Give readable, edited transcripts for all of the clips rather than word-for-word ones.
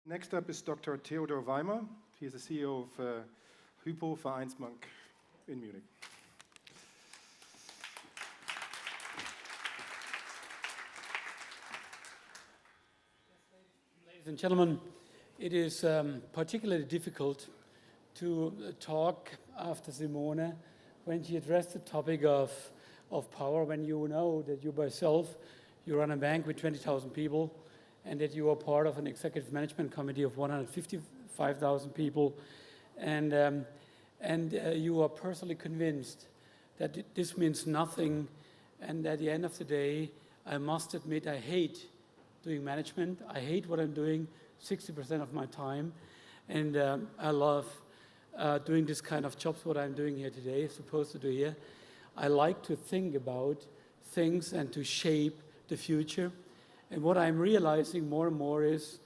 Next up is Dr. Theodor Weimer. He is the CEO of Hypo Vereinsbank in Munich. Ladies and gentlemen, it is particularly difficult to talk after Simone when she addressed the topic of power, when you know that you by yourself, you run a bank with 20,000 people, and that you are part of an executive management committee of 155,000 people, and you are personally convinced that this means nothing, and at the end of the day, I must admit I hate doing management. I hate what I'm doing 60% of my time, and I love doing this kind of jobs, what I'm doing here today, supposed to do here. I like to think about things and to shape the future. And what I'm realizing more and more is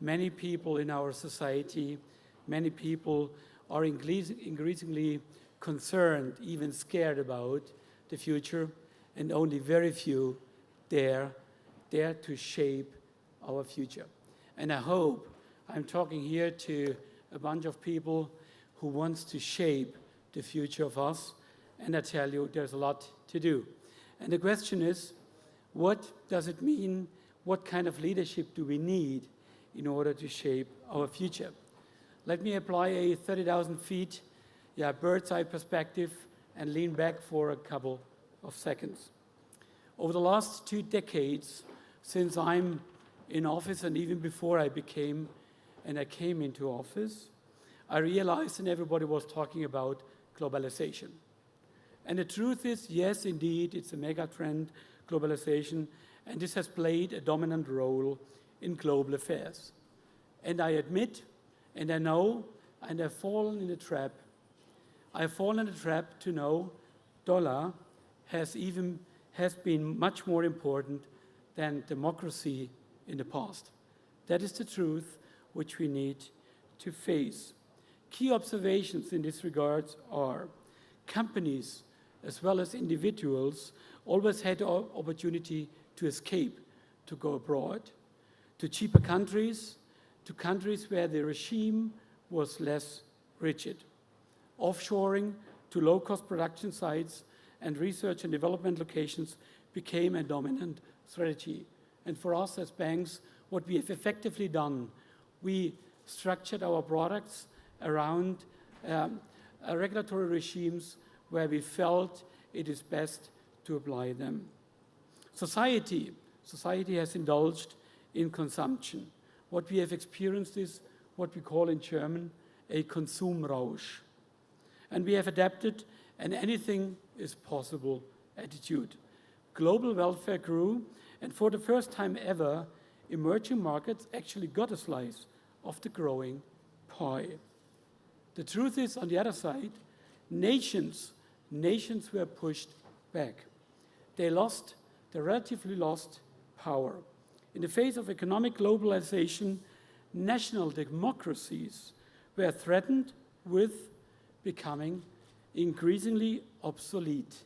many people in our society, many people are increasingly concerned, even scared about the future, and only very few dare to shape our future. And I hope I'm talking here to a bunch of people who wants to shape the future of us, and I tell you there's a lot to do. And the question is, what does it mean? What kind of leadership do we need in order to shape our future? Let me apply a 30,000 feet bird's eye perspective and lean back for a couple of seconds. Over the last 2 decades, since I'm in office and even before I came into office, I realized, and everybody was talking about globalization. And the truth is, yes, indeed, it's a mega trend, globalization, and this has played a dominant role in global affairs. And I admit, and I know, and I've fallen in the trap. I've fallen in the trap to know dollar has been much more important than democracy in the past. That is the truth which we need to face. Key observations in this regard are companies as well as individuals always had the opportunity to escape, to go abroad, to cheaper countries, to countries where the regime was less rigid. Offshoring to low-cost production sites and research and development locations became a dominant strategy. And for us as banks, what we have effectively done, we structured our products around regulatory regimes where we felt it is best to apply them. Society has indulged in consumption. What we have experienced is what we call in German a Konsumrausch. And we have adapted an anything is possible attitude. Global welfare grew, and for the first time ever, emerging markets actually got a slice of the growing pie. The truth is, on the other side, nations were pushed back. They relatively lost power. In the face of economic globalization, national democracies were threatened with becoming increasingly obsolete.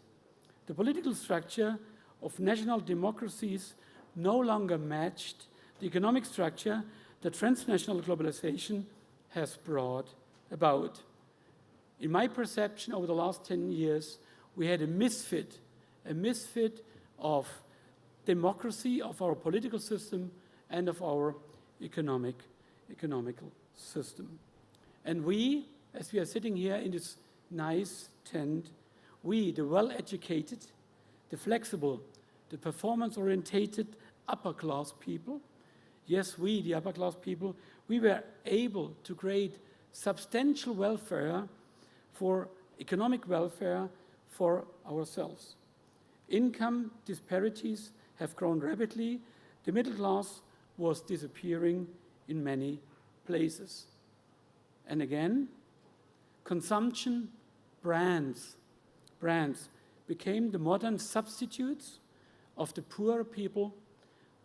The political structure of national democracies no longer matched the economic structure that transnational globalization has brought about. In my perception, over the last 10 years, we had a misfit of democracy, of our political system, and of our economical system. And we, as we are sitting here in this nice tent, we, the well-educated, the flexible, the performance-orientated upper-class people, yes, we, the upper-class people, we were able to create substantial welfare for economic welfare for ourselves. Income disparities have grown rapidly. The middle class was disappearing in many places. And again, consumption brands became the modern substitutes of the poorer people,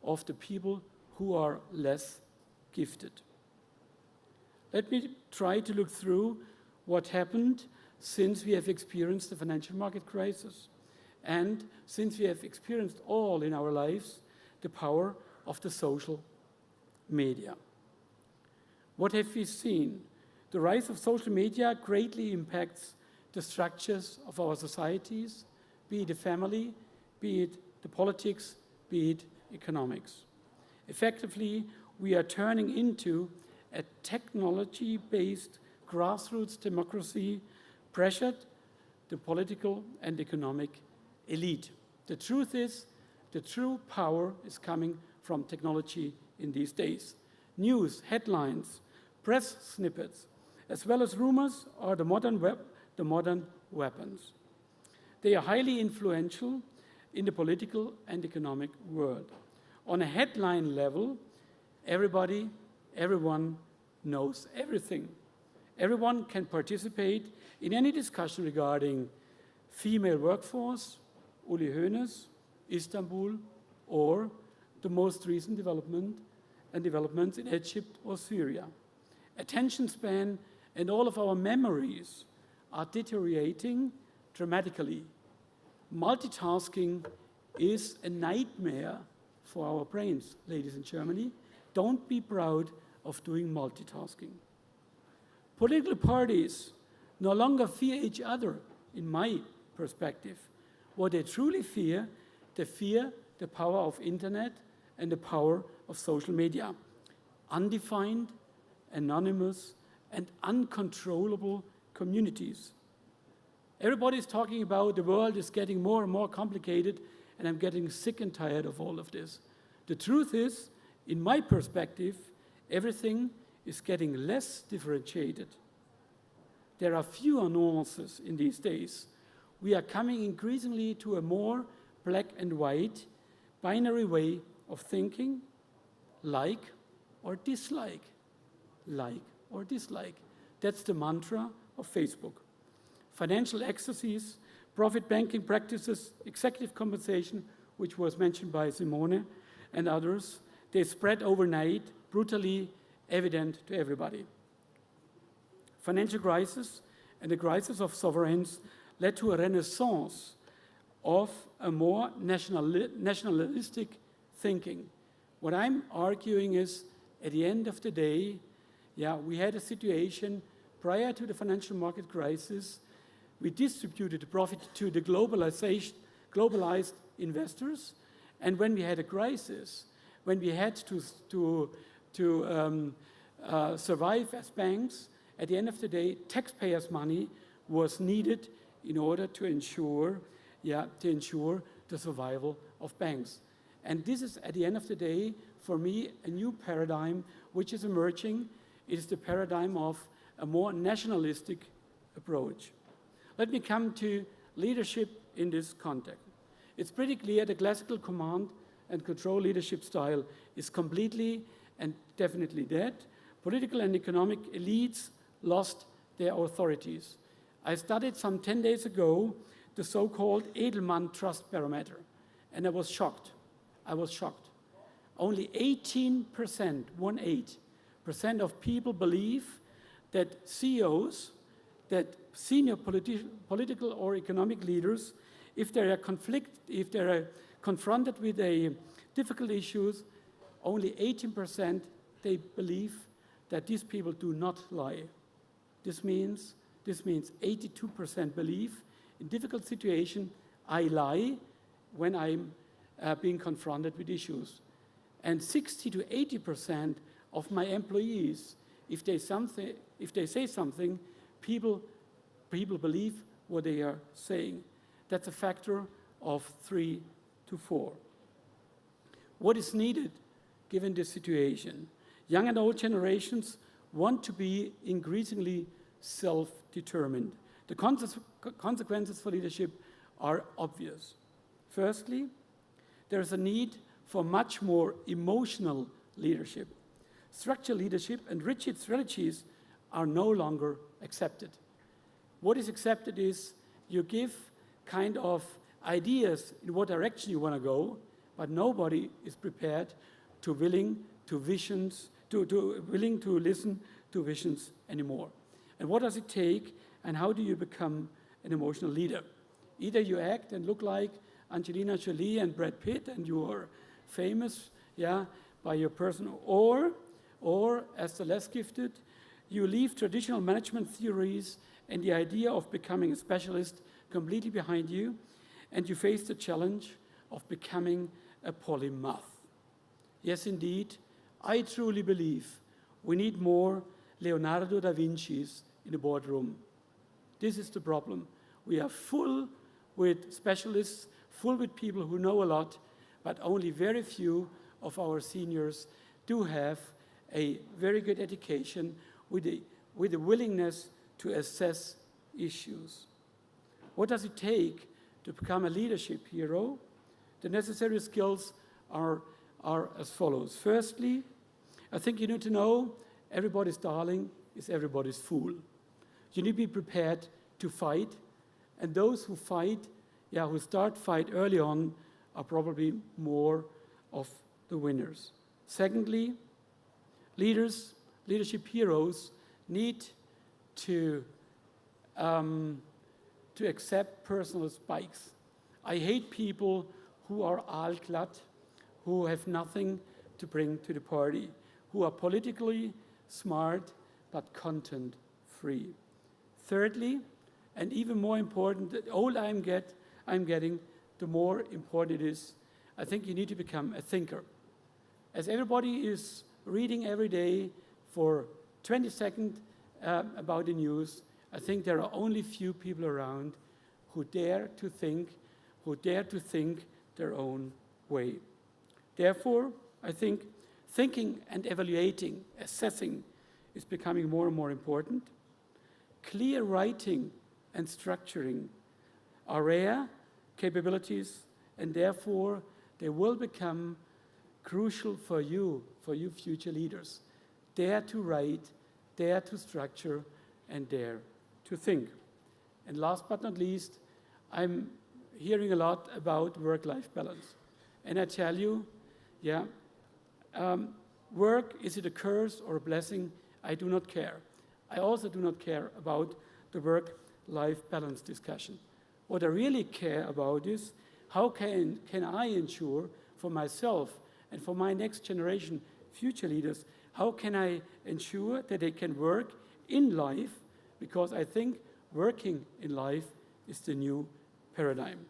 of the people who are less gifted. Let me try to look through what happened since we have experienced the financial market crisis and since we have experienced all in our lives the power of the social media. What have we seen? The rise of social media greatly impacts the structures of our societies, be it the family, be it the politics, be it economics. Effectively, we are turning into a technology-based grassroots democracy pressured the political and economic elite. The truth is, the true power is coming from technology in these days. News, headlines, press snippets, as well as rumors are the modern weapons. They are highly influential in the political and economic world. On a headline level, everyone knows everything. Everyone can participate in any discussion regarding female workforce, Uli Hoeneß, Istanbul, or the most recent developments in Egypt or Syria. Attention span and all of our memories are deteriorating dramatically. Multitasking is a nightmare for our brains, ladies in Germany. Don't be proud of doing multitasking. Political parties no longer fear each other, in my perspective. What they truly fear, they fear the power of internet and the power of social media. Undefined, anonymous, and uncontrollable communities. Everybody's talking about the world is getting more and more complicated, and I'm getting sick and tired of all of this. The truth is, in my perspective, everything is getting less differentiated. There are fewer nuances in these days. We are coming increasingly to a more black and white, binary way of thinking, like or dislike. Like or dislike. That's the mantra of Facebook. Financial excesses, profit banking practices, executive compensation, which was mentioned by Simone and others, they spread overnight, brutally evident to everybody. Financial crisis and the crisis of sovereigns led to a renaissance of a more nationalistic thinking. What I'm arguing is, at the end of the day, we had a situation prior to the financial market crisis. We distributed the profit to the globalized investors, and when we had a crisis, when we had to survive as banks, at the end of the day, taxpayers' money was needed in order to ensure the survival of banks. And this is, at the end of the day, for me, a new paradigm which is emerging. It is the paradigm of a more nationalistic approach. Let me come to leadership in this context. It's pretty clear the classical command and control leadership style is completely and definitely dead. Political and economic elites lost their authorities. I studied some 10 days ago the so-called Edelman Trust Barometer, and I was shocked. Only 18%, 18% of people believe that CEOs, that senior political or economic leaders, if they are confronted with difficult issues, only 18% they believe that these people do not lie. This means 82% believe in difficult situation I lie when I'm being confronted with issues. And 60 to 80% of my employees, if they say something, people believe what they are saying. That's a factor of 3 to 4. What is needed given this situation? Young and old generations want to be increasingly self-determined. The consequences for leadership are obvious. Firstly, there is a need for much more emotional leadership. Structural leadership and rigid strategies are no longer accepted. What is accepted is you give kind of ideas in what direction you want to go, but nobody is prepared willing to listen to visions anymore. And what does it take, and how do you become an emotional leader? Either you act and look like Angelina Jolie and Brad Pitt, and you are famous, by your person, or Or, as the less gifted, you leave traditional management theories and the idea of becoming a specialist completely behind you, and you face the challenge of becoming a polymath. Yes, indeed, I truly believe we need more Leonardo da Vinci's in the boardroom. This is the problem. We are full with specialists, full with people who know a lot, but only very few of our seniors do have a very good education with a willingness to assess issues. What does it take to become a leadership hero? The necessary skills are as follows. Firstly, I think you need to know everybody's darling is everybody's fool. You need to be prepared to fight, and those who fight, who start fight early on, are probably more of the winners. Secondly, leadership heroes need to accept personal spikes. I hate people who are aalglatt, who have nothing to bring to the party, who are politically smart but content-free. Thirdly, and even more important, the older I'm getting, the more important it is. I think you need to become a thinker. As everybody is reading every day for 20 seconds about the news, I think there are only few people around who dare to think their own way. Therefore, I think thinking and evaluating, assessing is becoming more and more important. Clear writing and structuring are rare capabilities, and therefore they will become crucial for you future leaders. Dare to write, dare to structure, and dare to think. And last but not least, I'm hearing a lot about work-life balance. And I tell you, work, is it a curse or a blessing? I do not care. I also do not care about the work-life balance discussion. What I really care about is how can I ensure for myself and for my next generation future leaders, how can I ensure that they can work in life? Because I think working in life is the new paradigm.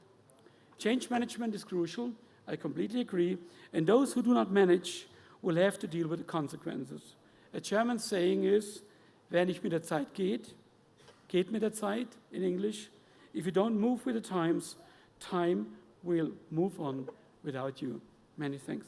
Change management is crucial, I completely agree, and those who do not manage will have to deal with the consequences. A German saying is, wer nicht mit der Zeit geht, geht mit der Zeit in English. If you don't move with the times, time will move on without you. Many thanks.